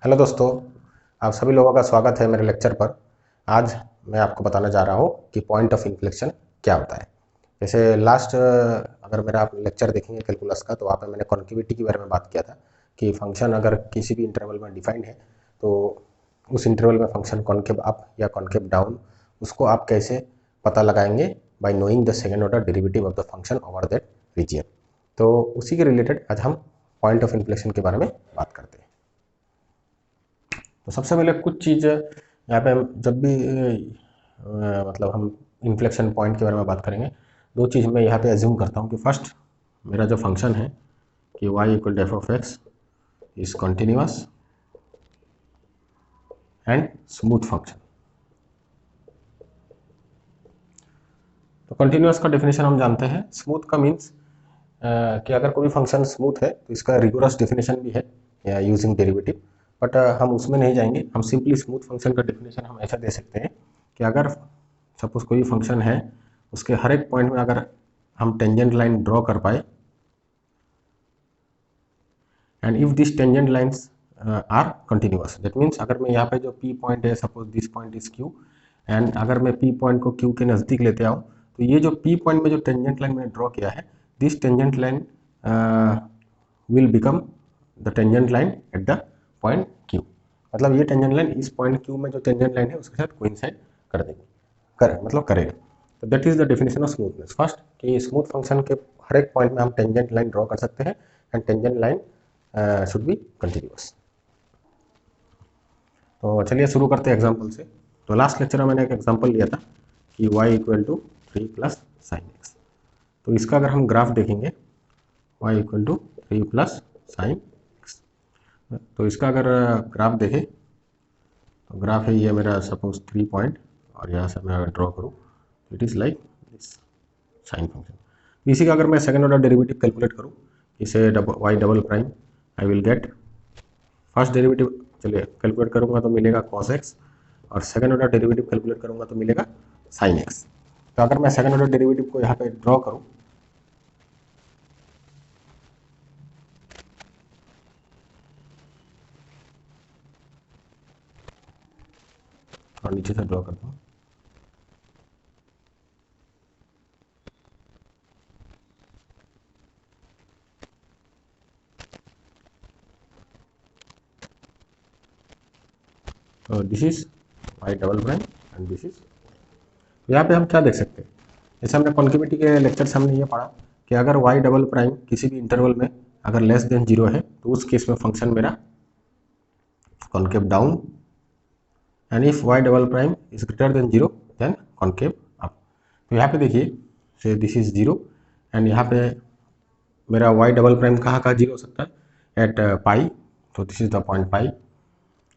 Hello दोस्तों, आप सभी लोगों का स्वागत है मेरे लेक्चर पर। आज मैं आपको बताने जा रहा हूँ कि पॉइंट ऑफ इन्फ्लेक्शन क्या होता है। जैसे लास्ट अगर मेरा आप लेक्चर देखेंगे कैलकुलस का, तो वहाँ पे मैंने कॉन्केविटी के बारे में बात किया था कि फंक्शन अगर किसी भी इंटरवल में डिफाइंड है तो उस इंटरवल में फंक्शन कॉन्केव अप या कॉन्केव डाउन, उसको आप कैसे पता लगाएंगे bye knowing the second order derivative of the function over that region. तो उसी के रिलेटेड आज हम पॉइंट ऑफ इन्फ्लेक्शन के बारे में बात करते हैं। तो सबसे पहले कुछ चीज़ यहाँ पे हम जब भी मतलब हम इन्फ्लेक्शन पॉइंट के बारे में बात करेंगे, दो चीज़ मैं यहाँ पे एज्यूम करता हूँ कि फर्स्ट मेरा जो फंक्शन है कि y equal to F of x is continuous and smooth function. तो कॉन्टिन्यूअस का डेफिनेशन हम जानते हैं, स्मूथ का मीन्स कि अगर कोई फंक्शन स्मूथ है तो इसका रिगोरस डेफिनेशन भी है या यूजिंग डेरिवेटिव, बट हम उसमें नहीं जाएंगे। हम सिंपली स्मूथ फंक्शन का डेफिनेशन हम ऐसा दे सकते हैं कि अगर सपोज कोई फंक्शन है, उसके हर एक पॉइंट में अगर हम टेंजेंट लाइन ड्रॉ कर पाए and if this tangent lines are continuous, that means अगर मैं यहाँ पे जो पी पॉइंट है, suppose this point is Q, and अगर मैं पी पॉइंट को क्यू के नज़दीक लेते आऊँ, तो ये जो पी पॉइंट में जो टेंजेंट लाइन मैंने ड्रॉ किया है, this tangent line will become the tangent line at the point Q. मतलब ये टेंजेंट लाइन इस पॉइंट क्यू में जो टेंजेंट लाइन है उसके साथ कोइंसाइड कर देगी, मतलब करेगा। तो that is the definition of smoothness. First कि स्मूथ फंक्शन के हर एक पॉइंट में हम टेंजेंट लाइन ड्रॉ कर सकते हैं and tangent line should be continuous. तो चलिए शुरू करते हैं एग्जांपल से। तो लास्ट लेक्चर में मैंने एक एग्जांपल लिया था कि y equal to 3 plus sine X. तो इसका अगर हम ग्राफ देखेंगे y equal to 3 plus sine X, तो इसका अगर ग्राफ देखें तो ग्राफ है ये मेरा सपोज 3 पॉइंट, और यहाँ से मैं अगर ड्रॉ करूँ तो it is like this sine function. इसी का अगर मैं सेकेंड ऑर्डर डेरिवेटिव कैलकुलेट करूँ, इसे y double prime, I will get first derivative, चलिए कैलकुलेट करूँगा तो मिलेगा cos x, और सेकेंड ऑर्डर डेरिवेटिव कैलकुलेट करूँगा तो मिलेगा sin x। तो अगर मैं सेकेंड ऑर्डर डेरिवेटिव को यहाँ पे ड्रॉ करूँ, और नीचे से ड्रॉ करता हूँ, तो this is y double prime and this is. यहाँ पे हम क्या देख सकते हैं, जैसे हमने कॉन्केविटी के लेक्चर से हमने ये पढ़ा कि अगर y डबल प्राइम किसी भी इंटरवल में अगर लेस देन 0 है तो उस केस में फंक्शन मेरा concave down, and if y double prime is greater than 0 then concave up. तो यहाँ पे देखिए से दिस इज 0, एंड यहाँ पे मेरा y डबल प्राइम कहाँ 0 हो सकता है, एट पाई, तो this is the point pi,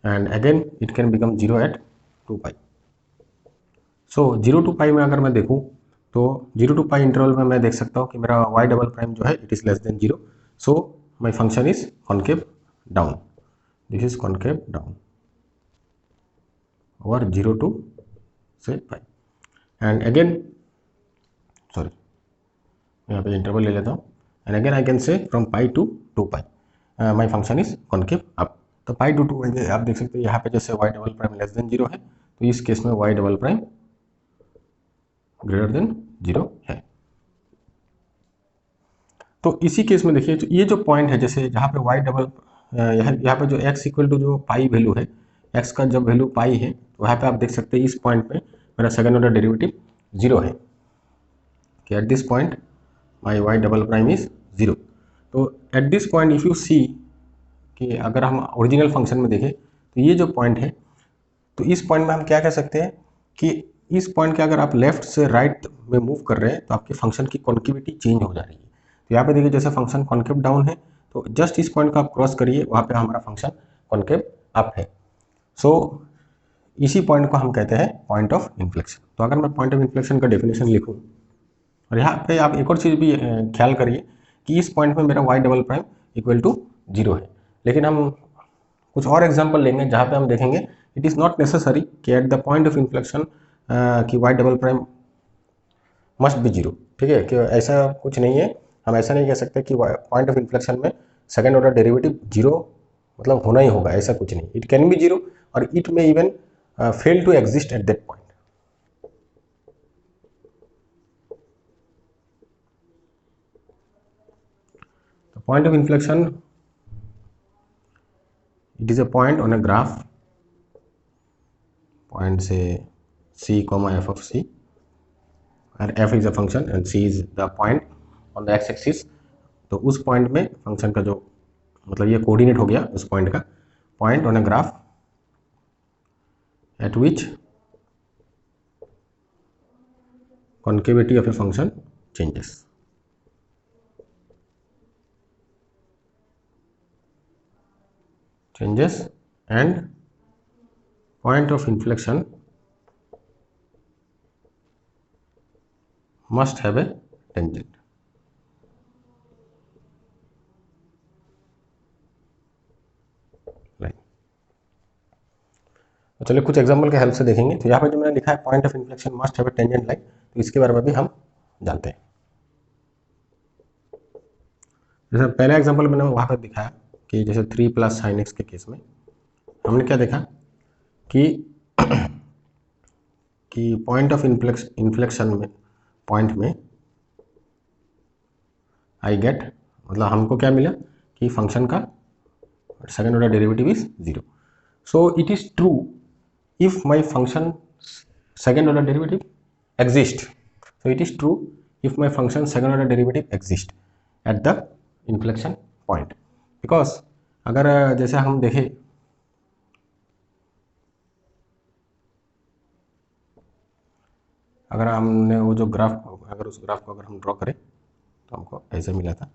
and again it can become 0 at 2 pi. So 0 to pi में अगर मैं देखूँ तो 0 टू पाई इंटरवल में मैं देख सकता हूँ कि मेरा y डबल प्राइम जो है it is less than 0, so my function is concave down, this is concave down over 0 to say pi, and again sorry यहाँ पे इंटरवल ले लेता हूँ, and again I can say from pi to 2 pi my function is concave up. तो pi to 2 आप देख सकते हैं यहाँ पे जैसे y double prime less than 0 है, तो इस केस में y double prime greater than 0 है। तो इसी केस में देखिए, तो ये जो पॉइंट है जैसे जहाँ पे y डबल यहाँ पे जो x इक्वल टू जो पाई वैल्यू है, x का जब वैल्यू पाई है, तो यहाँ पे आप देख सकते हैं इस पॉइंट पे मेरा सेकेंड ऑर्डर डेरिवेटिव 0 है, कि at this point my y double prime is 0। तो at this point if you see कि अगर हम ओरिजिनल फंक्शन में देखें तो ये जो पॉइंट है, तो इस पॉइंट में हम क्या कह सकते हैं कि इस पॉइंट के अगर आप लेफ्ट से राइट में मूव कर रहे हैं तो आपके फंक्शन की कॉन्केविटी चेंज हो जा रही है। तो यहाँ पे देखिए जैसे फंक्शन कॉन्केव डाउन है, तो जस्ट इस पॉइंट को आप क्रॉस करिए, वहाँ पे हमारा फंक्शन कॉन्केव अप है। सो इसी पॉइंट को हम कहते हैं पॉइंट ऑफ इन्फ्लेक्शन। तो अगर मैं पॉइंट ऑफ इन्फ्लेक्शन का डेफिनेशन लिखूँ, और यहाँ पे आप एक और चीज़ भी ख्याल करिए कि इस पॉइंट में मेरा y double prime equal to 0 है, लेकिन हम कुछ और एग्जांपल लेंगे जहाँ पे हम देखेंगे इट इज़ नॉट नेसेसरी कि eight the point of inflection कि y double prime must be 0। ठीक है, कि ऐसा कुछ नहीं है, हम ऐसा नहीं कह सकते कि पॉइंट ऑफ इन्फ्लेक्शन में सेकेंड ऑर्डर डेरिवेटिव 0 मतलब होना ही होगा, ऐसा कुछ नहीं। इट कैन बी जीरो और it may even fail to exist at that point. The point of inflection, it is a point on a graph, point say c comma f of c, and f is a function and c is the point on the x-axis। तो उस point में function का जो मतलब ये coordinate हो गया उस पॉइंट का, point on a graph at which concavity of a function changes and point of inflection must have a tangent। तो चलिए कुछ एग्जांपल के हेल्प से देखेंगे। तो यहाँ पे जो मैंने लिखा है point of inflection must have a tangent line, तो इसके बारे में भी हम जानते हैं। जैसे पहला एग्जांपल मैंने वहाँ पर दिखाया कि जैसे 3 + sin x के केस में हमने क्या देखा कि पॉइंट ऑफ इन्फ्लेक्शन में पॉइंट में आई गेट, मतलब हमको क्या मिला कि फंक्शन का second order derivative is 0। So it is true if my function second order derivative exist, so it is true if my function second order derivative exist at the inflection point, because अगर जैसे हम देखें अगर हमने वो जो graph, अगर उस ग्राफ को अगर हम ड्रॉ करें तो हमको ऐसे मिला था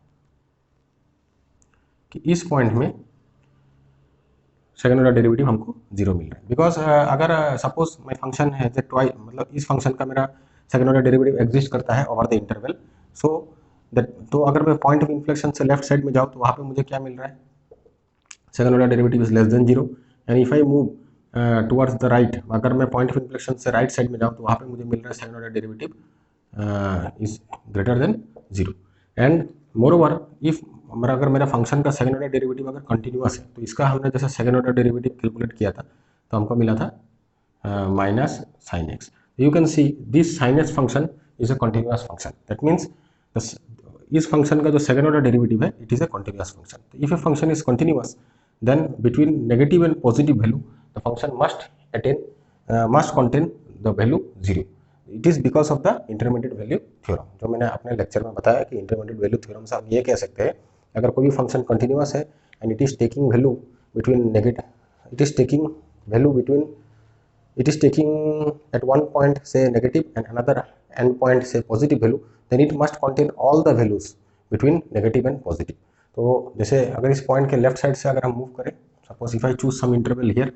कि इस पॉइंट में सेकेंड ऑर्डर डेरिवेटिव हमको 0 मिल रहा है। बिकॉज अगर सपोज माई फंक्शन है ट्वाइस, मतलब इस फंक्शन का मेरा सेकेंड ऑर्डर डेरिवेटिव एग्जिस्ट करता है over the interval, so that, तो अगर मैं पॉइंट ऑफ इन्फ्लेक्शन से लेफ्ट साइड में जाऊँ तो वहाँ पे मुझे क्या मिल रहा है, second order derivative is less than 0। And if I move towards the right, अगर मैं पॉइंट ऑफ इन्फ्लेक्शन से राइट साइड में जाऊँ तो वहाँ पे मुझे मिल रहा है second order derivative is greater than 0। And more over if अगर मेरा फंक्शन का सेकेंड ऑर्डर डेरिवेटिव अगर कंटिन्यूअस है, तो इसका हमने जैसे सेकेंड ऑर्डर डेरिवेटिव कैलकुलेट किया था तो हमको मिला था minus sine x. You can see this sine x function is a continuous function, that means इस फंक्शन का जो सेकेंड ऑर्डर डेरिवेटिव है it is a continuous function. तो if a function is continuous then between negative and positive value the function must contain the value 0। It is because of the intermediate value theorem, जो मैंने अपने lecture में बताया कि intermediate value theorem से हम ये कह सकते हैं अगर कोई भी फंक्शन कंटिन्यूअस है and it is taking value between negative, it is taking at one point से negative and another end point से positive value, then it must contain all the values between negative and positive. तो जैसे अगर इस point के left side से अगर हम मूव करें, suppose if I choose some interval here,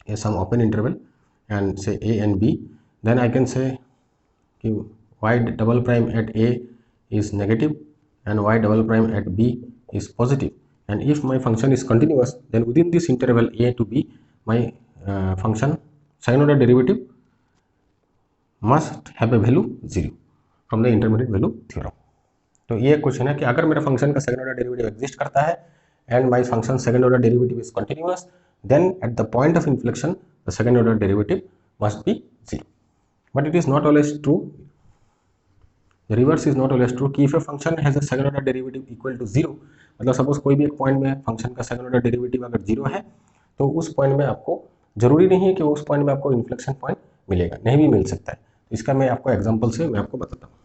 ये some open interval and say a and b, then I can say कि y double prime at a is negative and y double prime at b is positive, and if my function is continuous then within this interval a to b my function second order derivative must have a value 0 from the intermediate value theorem। तो ये question है कि अगर मेरा function का second order derivative exist करता है and my function second order derivative is continuous, then at the point of inflection the second order derivative must be 0। But it is not always true, the reverse is not always true कि if a function has a second order derivative equal to 0, मतलब suppose कोई भी एक point में function का second order derivative अगर 0 है तो उस पॉइंट में आपको जरूरी नहीं है कि उस पॉइंट में आपको इन्फ्लेक्शन पॉइंट मिलेगा, नहीं भी मिल सकता है। इसका मैं आपको एग्जाम्पल से मैं आपको बताता हूँ।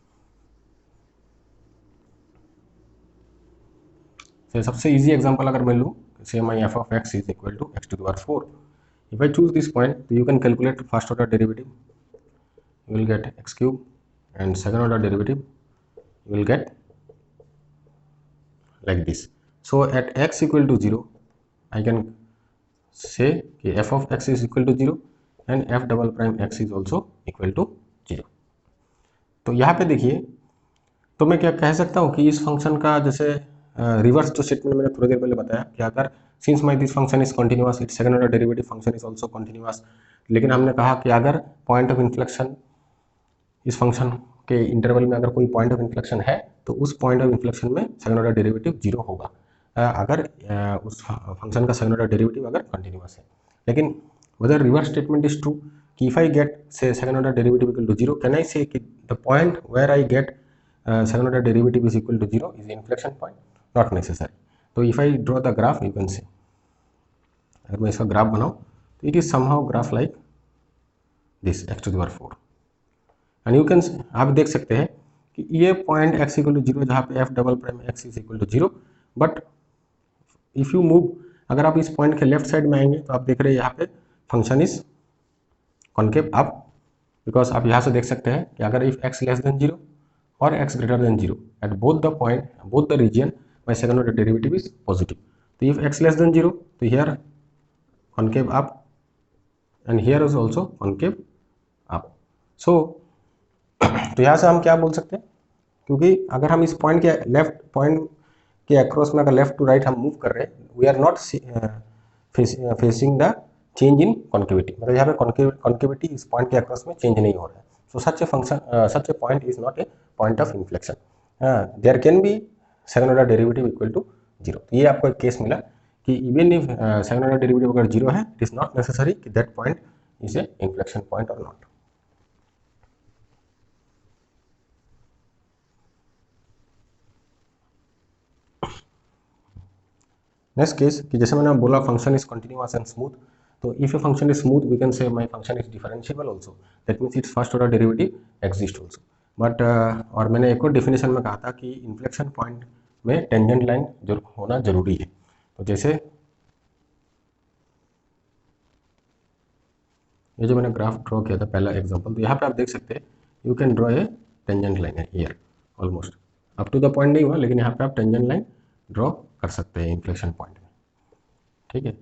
तो सबसे इजी एग्जांपल अगर मैं लूँ, say my f of x is equal to x to the power 4, if I choose this point तो you can calculate first order derivative, you will get x cube, and second order derivative you will get like this। so at x equal to 0 I can say कि f of x is equal to 0 and f double prime x is also equal to 0। तो यहाँ पे देखिए, तो मैं क्या कह सकता हूँ कि इस फंक्शन का जैसे रिवर्स जो स्टेटमेंट मैंने थोड़ी देर पहले बताया कि अगर since my this function is continuous it second order derivative function is also continuous, लेकिन हमने कहा कि अगर पॉइंट ऑफ इन्फ्लेक्शन इस फंक्शन के इंटरवल में अगर कोई पॉइंट ऑफ इन्फ्लेक्शन है तो उस पॉइंट ऑफ इन्फ्लेक्शन में सेकंड ऑर्डर डेरिवेटिव 0 होगा। अगर उस फंक्शन का सेकंड ऑर्डर डेरिवेटिव अगर कंटिन्यूअस है। लेकिन whether reverse statement is true कि if I get say second order derivative equal to 0, can I say कि the point where I get second order derivative is equal to 0 is the inflection point? Not necessary. तो if I draw the graph, you can see, अगर मैं इसका graph बनाऊँ तो it is somehow graph like this x to the power 4 and you can, आप देख सकते हैं कि ये पॉइंट x इक्वल टू 0 जहाँ पे f double prime x is equal to 0, but if you move, अगर आप इस पॉइंट के लेफ्ट साइड में आएंगे तो आप देख रहे हैं यहाँ पे function is concave up, because आप यहाँ से देख सकते हैं कि अगर इफ x लेस देन 0 और x greater than 0 at both the point, both the region, my second order derivative is positive. तो इफ x लेस देन 0 तो here concave up and here is also concave up. So तो यहाँ से हम क्या बोल सकते हैं, क्योंकि अगर हम इस पॉइंट के लेफ्ट पॉइंट के अक्रॉस में अगर लेफ्ट टू राइट हम मूव कर रहे हैं, we are not facing the change in concavity, मतलब यहाँ पे कॉन्केविटी इस पॉइंट के अक्रॉस में चेंज नहीं हो रहा है। So such a function, such a point is not a point of inflection, there can be second order derivative equal to 0। तो ये आपको एक केस मिला कि even if second order derivative अगर 0 है, इट इज नॉट नेसेसरी कि that point is a inflection point और नॉट। नेक्स्ट केस कि जैसे मैंने बोला function is continuous and smooth, तो if a function is smooth we can say my function is differentiable also, that means it's first order derivative exist also. But और मैंने एक और डेफिनेशन में कहा था कि इन्फ्लेक्शन पॉइंट में टेंजेंट लाइन जो होना जरूरी है। तो जैसे ये जो मैंने ग्राफ ड्रॉ किया था पहला एग्जांपल, तो यहाँ पे आप देख सकते हैं you can draw a tangent line है here, almost up to the point नहीं हुआ, लेकिन यहाँ पे आप टेंजेंट लाइन ड्रॉ कर सकते हैं इन्फ्लेक्शन पॉइंट में, ठीक है।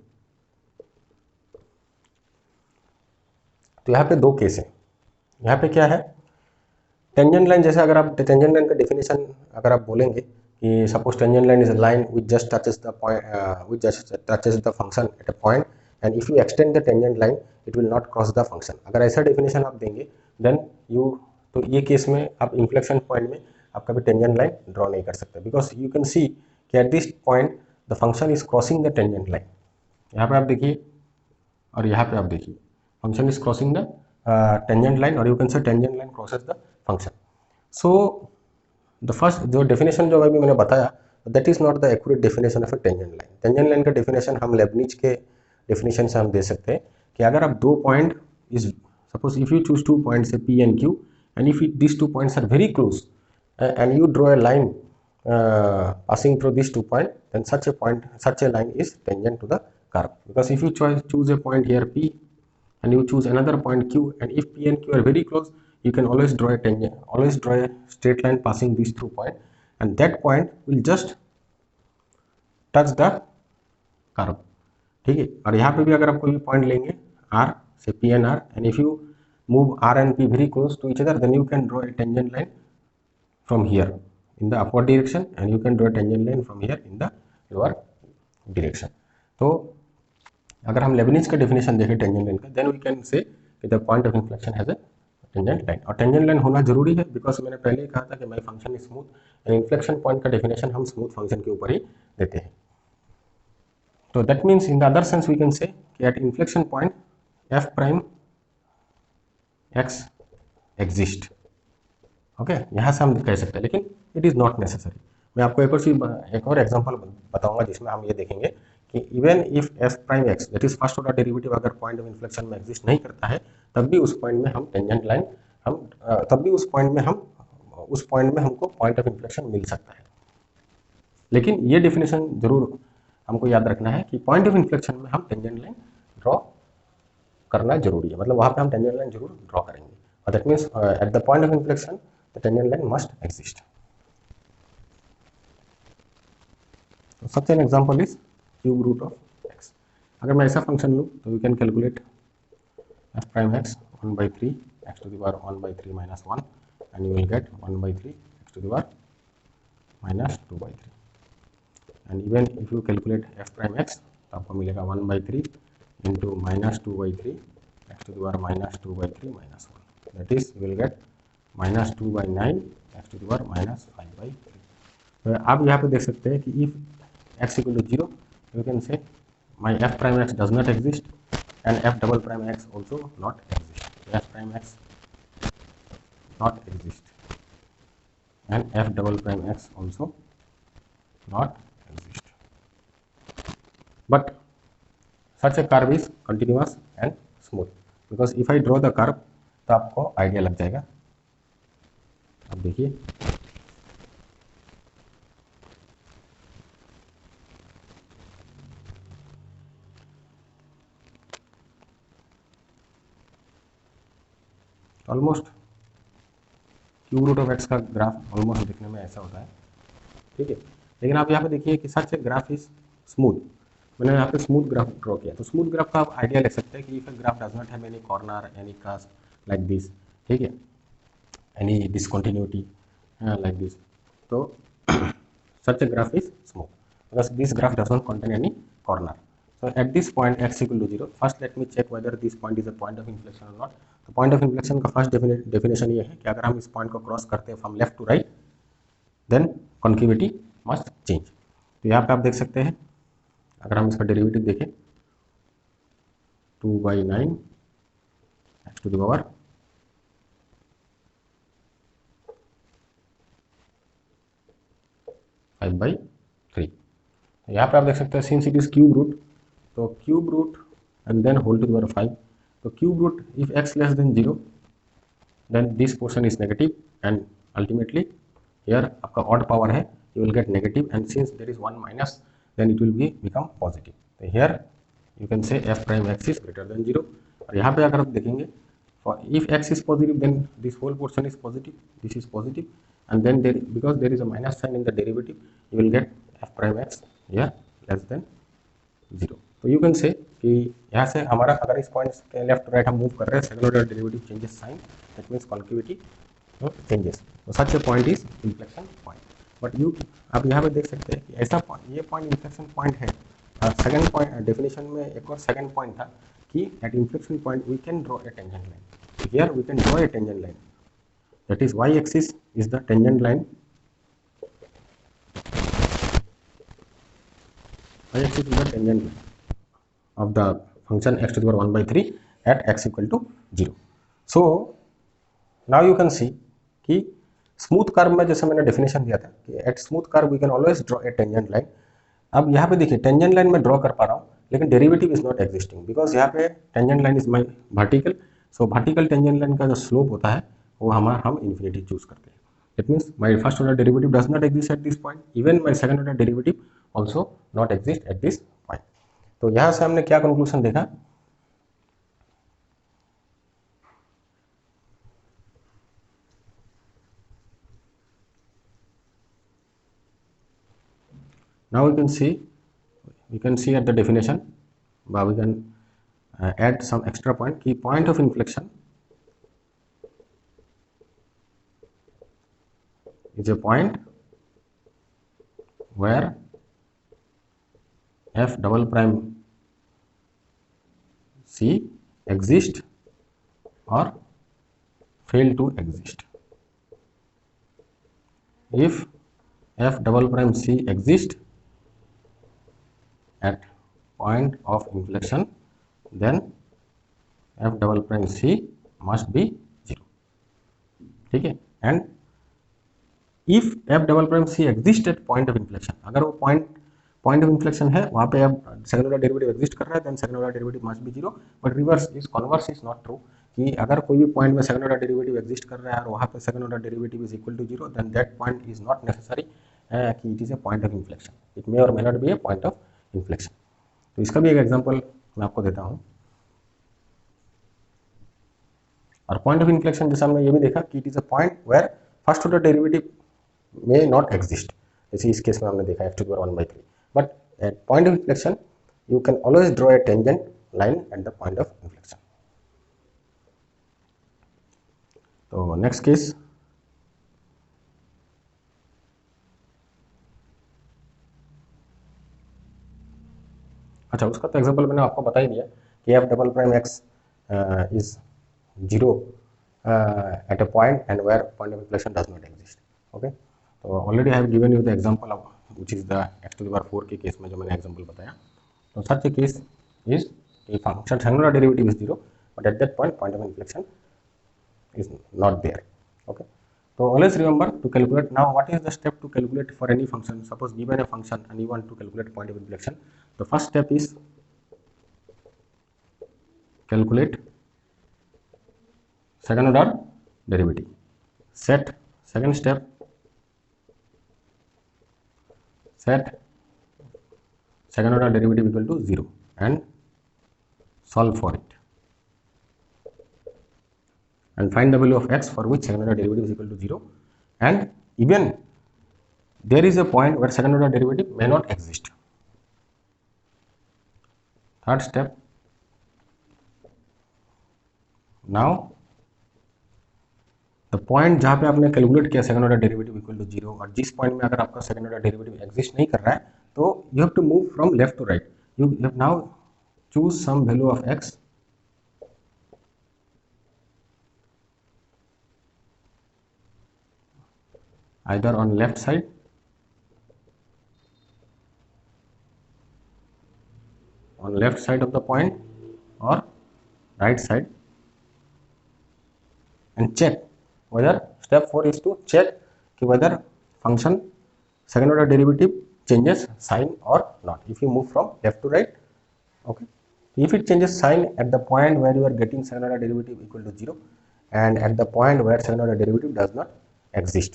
तो यहाँ पे दो केस है, यहाँ पे क्या है, टेंजेंट लाइन, जैसे अगर आप टेंजेंट लाइन का डेफिनेशन अगर आप बोलेंगे कि suppose tangent line is a line which just touches the point, which just touches the function at a point and if you extend the tangent line it will not cross the function, अगर ऐसा definition आप देंगे then you, तो ये case में आप inflection point में आप कभी टेंजेंट लाइन ड्रॉ नहीं कर सकते, बिकॉज यू कैन सी कि at this point the function is crossing the tangent line. यहाँ पे आप देखिए और यहाँ पे आप देखिए function is crossing the tangent line और you can say tangent line crosses the function. So the first जो डेफिनेशन जो अभी मैंने बताया that is not the accurate definition of a tangent line. Tangent line का डेफिनेशन हम Leibniz के definition से हम दे सकते हैं कि अगर आप दो point is, suppose if you choose two points a P and Q and if this two points are very close and you draw a line passing through these 2 points, then such a line is tangent to the curve, because if you choose a point here P and you choose another point Q, and if P and Q are very close, you can always draw a tangent, always draw a straight line passing these 2 points, and that point will just touch the curve, ठीक है। और यहाँ पे भी अगर आप कोई भी पॉइंट लेंगे R से P and R, and if you move R and P very close to each other, then you can draw a tangent line from here in the upward direction and you can draw a tangent line from here in the lower direction। तो अगर हम Lebanese का definition देखें tangent line का, then we can say कि the point of inflection has a tangent line, और tangent line होना जरूरी है बिकॉज मैंने पहले ही कहा था कि my function is smooth and inflection point का डेफिनेशन हम स्मूथ फंक्शन के ऊपर ही देते हैं। तो that means in the other sense we can say कि at inflection point f prime x exist, okay यहाँ से हम कह सकते हैं, लेकिन इट इज़ नॉट नेसेसरी। मैं आपको एक और एग्जांपल बताऊंगा जिसमें हम ये देखेंगे कि even if F prime x that is first order derivative अगर पॉइंट ऑफ इन्फ्लेक्शन में एग्जिस्ट नहीं करता है, तब भी उस पॉइंट में हम टेंजेंट लाइन तब भी उस पॉइंट में हमको पॉइंट ऑफ इन्फ्लेक्शन मिल सकता है। लेकिन ये डेफिनेशन जरूर हमको याद रखना है कि पॉइंट ऑफ इन्फ्लेक्शन में हम टेंजेंट लाइन ड्रॉ करना जरूरी है, मतलब वहाँ पे हम टेंजेंट लाइन जरूर ड्रॉ करेंगे, और that means eight the point of inflection the tangent line must exist. So such an example is cube root of x. अगर मैं ऐसा फंक्शन लूँ तो we can calculate f prime x 1 by 3 x to the power 1 by 3 minus 1 and you will get 1 by 3 x to the power minus 2 by 3, and even if you calculate f prime x तो आपको मिलेगा 1 by 3 into minus 2 by 3 x to the power minus 2 by 3 minus 1, that is you will get minus 2 by 9 x to the power minus 5 by 3। तो आप यहाँ पे देख सकते हैं कि if x equal to 0, you can say my f prime x does not exist and f double prime x also not exist. F prime x not exist and f double prime x also not exist. But such a curve is continuous and smooth, because if I draw the curve तो आपको idea लग जाएगा. अब देखिए almost cube root of X का graph almost दिखने में ऐसा होता है, ठीक है. लेकिन आप यहाँ पे देखिए कि सच ग्राफ इज स्मूथ. मैंने यहाँ पे स्मूथ ग्राफ ड्रॉ किया, तो स्मूथ ग्राफ का आप आइडिया ले सकते हैं कि if graph does not have any corner, any caste like this, ठीक है, एनी डिसकंटिन्यूटी लाइक दिस, तो such a graph is smooth because this graph does not contain any corner. So at this point x equal to 0, first let me check whether this point is a point of inflection or not. तो point of inflection का first definition ये है कि अगर हम इस point को cross करते हैं from left to right then concavity must change. तो यहाँ पे आप देख सकते हैं, अगर हम इसका डेरिवेटिव देखें 2/9 x to the power 5/3. यहाँ पे आप देख सकते हैं since it is cube root, तो cube root and then whole to the power 5. तो cube root if x less than 0 then this portion is negative and ultimately here आपका odd power है, you will get negative and since there is 1 minus then it will be become positive. तो here you can say f prime x is greater than 0. और यहाँ पे अगर आप देखेंगे if x is positive then this whole portion is positive, this is positive, and then there because there is a minus sign in the derivative you will get f prime x here less than 0. तो you can say कि यहाँ से हमारा अगर इस point के left right हम move कर रहे हैं, second order derivative changes sign, that means concavity changes. तो such a point is inflection point. But you आप यहाँ पे देख सकते हैं कि ऐसा ये पॉइंट इन्फ्लेक्शन पॉइंट है. सेकंड पॉइंट डेफिनेशन में एक और सेकंड पॉइंट था कि at inflection point we can draw a tangent line. Here we can draw a tangent line, that is y-axis is the tangent line, y-axis is the tangent line of the function x to the power 1/3 at x equal to 0. So now you can see कि smooth curve में जैसे मैंने definition दिया था कि at smooth curve we can always draw a tangent line. अब यहाँ पे देखिए टेंजेंट लाइन में ड्रॉ कर पा रहा हूँ लेकिन derivative is not existing because यहाँ पे tangent line is my vertical. So vertical tangent line का जो स्लोप होता है वो हम इन्फिनिटी चूज करते हैं. It means my first order derivative does not exist at this point, even my second order derivative also not exist at this point. तो यहाँ से हमने क्या कंक्लूजन देखा, now we can see at the definition, but we can add some extra point. Key point of inflection is a point where f double prime c exist or fail to exist. If f double prime c exist at point of inflection then f double prime c must be 0. ठीक है. And if f double prime c exist at point of inflection, अगर वो point of inflection है वहाँ पे अब second order derivative exist कर रहा है then second order derivative must be 0. But reverse is converse is not true, कि अगर कोई भी पॉइंट में सेकंड ऑर्डर डेरिवेटिव एग्जिस्ट कर रहा है और वहाँ पे second order derivative is equal to 0 then that point is not necessary कि it is a point of inflection. It may और may not be a point of inflection. तो इसका भी एक एग्जाम्पल मैं आपको देता हूँ. और पॉइंट ऑफ इन्फ्लेक्शन जैसा हमने ये भी देखा कि it is a point where first order derivative may not exist, जैसे इस केस में हमने देखा f to the power 1/3. But at point of inflection you can always draw a tangent line at the point of inflection. तो next case, अच्छा उसका तो example मैंने आपको बता ही दिया कि f double prime x is 0 at a point and where point of inflection does not exist. Okay, so already I have given you the example of which is the x⁴ के case में जो मैंने example बताया, तो such a case is a function second order derivative is 0, but at that point of inflection is not there. Okay, so always remember to calculate. Now what is the step to calculate for any function? Suppose given a function and you want to calculate point of inflection, the first step is calculate second order derivative. Set second step, set second order derivative equal to 0 and solve for it, and find the value of x for which second order derivative is equal to 0, and even there is a point where second order derivative may not exist. Third step, now the point जहाँ पे आपने calculate किया second order derivative equal to 0, और जिस point में अगर आपका second order derivative exist नहीं कर रहा है, तो you have to move from left to right. You have now choose some value of x either on left side of the point or right side, and check whether step 4 is to check whether function second order derivative changes sign or not if you move from left to right. Okay, if it changes sign at the point where you are getting second order derivative equal to 0 and at the point where second order derivative does not exist,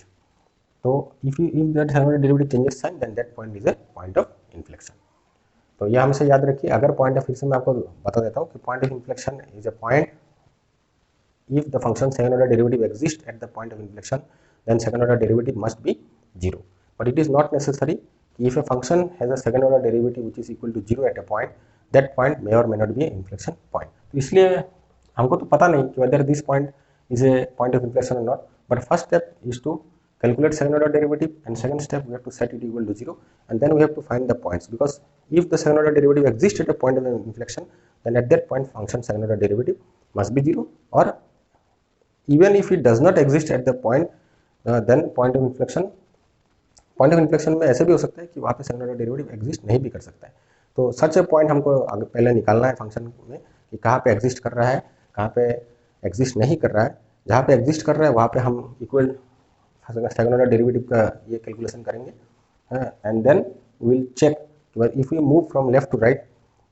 so if that second order derivative changes sign, then that point is a point of inflection. तो यह हमेशा याद रखिए. अगर point of, फिर से मैं आपको बता देता हूँ कि point of inflection is a point if the function second order derivative exists at the point of inflection, then second order derivative must be 0. But it is not necessary. If a function has a second order derivative which is equal to 0 at a point, that point may or may not be an inflection point. तो इसलिए हमको तो पता नहीं कि whether this point is a point of inflection or not. But first step is to calculate second order derivative, and second step we have to set it equal to 0, and then we have to find the points, because if the second order derivative exists at a point of inflection, then at that point function second order derivative must be 0, or even if it does not exist at the point, then point of inflection में ऐसे भी हो सकता है कि वहाँ पे second order derivative exist नहीं भी कर सकता है. तो सच ए पॉइंट हमको पहले निकालना है फंक्शन में कि कहाँ पे एग्जिस्ट कर रहा है, कहाँ पे एग्जिस्ट नहीं कर रहा है. जहाँ पे एग्जिस्ट कर रहा है वहाँ पे हम इक्वल सेकंड ऑर्डर डेरिवेटिव का ये कैलकुलेशन करेंगे, and then we will check if we move from left to right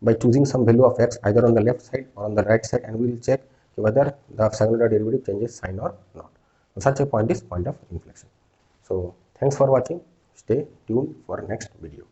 by choosing some value of x either on the left side or on the right side, and we will check whether the second order derivative changes sign or not. So such a point is point of inflection. So thanks for watching. Stay tuned for next video.